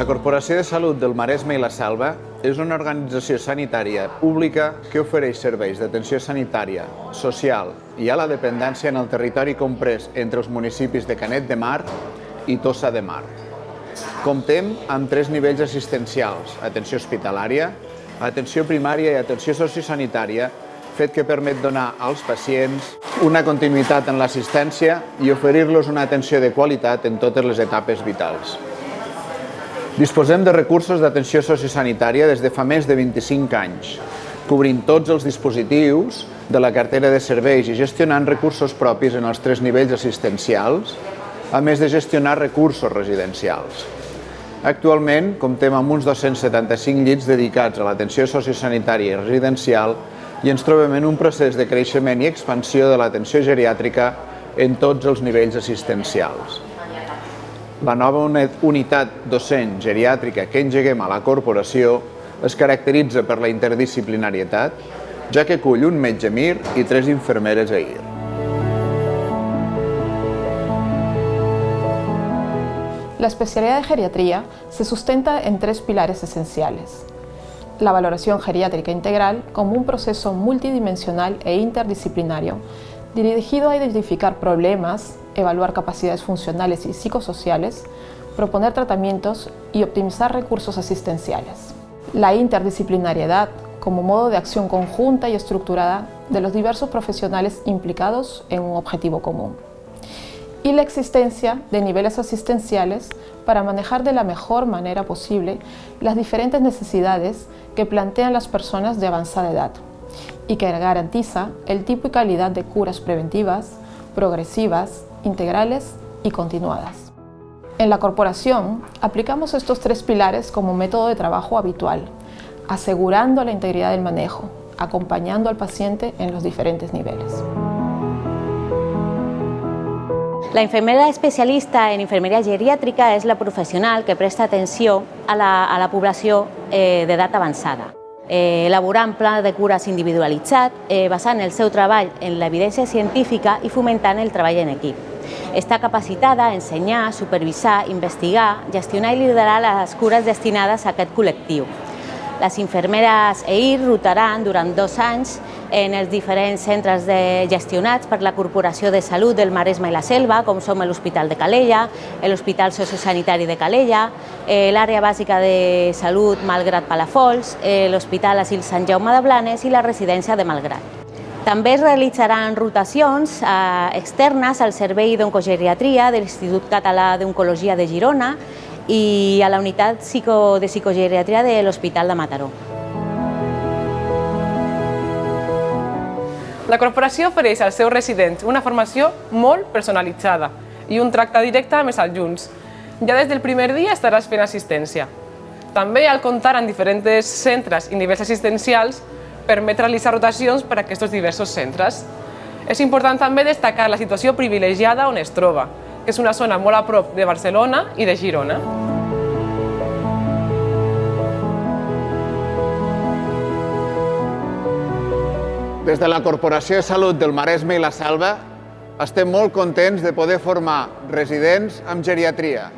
La Corporació de Salut del Maresme i la Selva és una organització sanitària pública que ofereix serveis d'atenció sanitària, social i a la dependència en el territori comprès entre els municipis de Canet de Mar i Tossa de Mar. Comptem amb 3 nivells assistencials: atenció hospitalària, atenció primària i atenció sociosanitària, fet que permet donar als pacients una continuïtat en l'assistència i oferir-los una atenció de qualitat en totes les etapes vitals. Disposem de recursos d'atenció sociosanitària des de fa més de 25 anys, cobrint tots els dispositius de la cartera de serveis i gestionant recursos propis en els 3 nivells assistencials, a més de gestionar recursos residencials. Actualment comptem amb uns 275 llits dedicats a l'atenció sociosanitària i residencial i ens trobem en un procés de creixement i expansió de l'atenció geriàtrica en tots els nivells assistencials. La nova unitat docent geriàtrica que engeguem a la corporació es caracteritza per la interdisciplinarietat, ja que acull un metge MIR i 3 infermeres EIR. La especialidad de geriatría se sustenta en 3 pilares esenciales. La valoración geriátrica integral como un proceso multidimensional e interdisciplinario dirigido a identificar problemas, evaluar capacidades funcionales y psicosociales, proponer tratamientos y optimizar recursos asistenciales. La interdisciplinariedad como modo de acción conjunta y estructurada de los diversos profesionales implicados en un objetivo común. Y la existencia de niveles asistenciales para manejar de la mejor manera posible las diferentes necesidades que plantean las personas de avanzada edad y que garantiza el tipo y calidad de curas preventivas, progresivas, integrales y continuadas. En la corporación aplicamos estos 3 pilares como método de trabajo habitual, asegurando la integridad del manejo, acompañando al paciente en los diferentes niveles. La infermera especialista en infermeria geriàtrica és la professional que presta atenció a la població d'edat avançada, elaborant plans de cures individualitzat, basant el seu treball en l'evidència científica i fomentant el treball en equip. Està capacitada a ensenyar, supervisar, investigar, gestionar i liderar les cures destinades a aquest col·lectiu. Les infermeres EIR rotaran durant 2 anys en els diferents centres gestionats per la Corporació de Salut del Maresme i la Selva, com som l'Hospital de Calella, l'Hospital Sociosanitari de Calella, l'Àrea Bàsica de Salut Malgrat Palafolls, l'Hospital Asil Sant Jaume de Blanes i la Residència de Malgrat. També es realitzaran rotacions externes al Servei d'Oncogeriatria de l'Institut Català d'Oncologia de Girona i a la unitat de psicogeriatria de l'Hospital de Mataró. La corporació ofereix als seus residents una formació molt personalitzada i un tracte directe amb els adjunts. Ja des del primer dia estaràs fent assistència. També, al comptar amb diferents centres i nivells assistencials, permet realitzar rotacions per a aquests diversos centres. És important també destacar la situació privilegiada on es troba, que és una zona molt a prop de Barcelona i de Girona. Des de la Corporació de Salut del Maresme i la Selva estem molt contents de poder formar residents amb geriatria.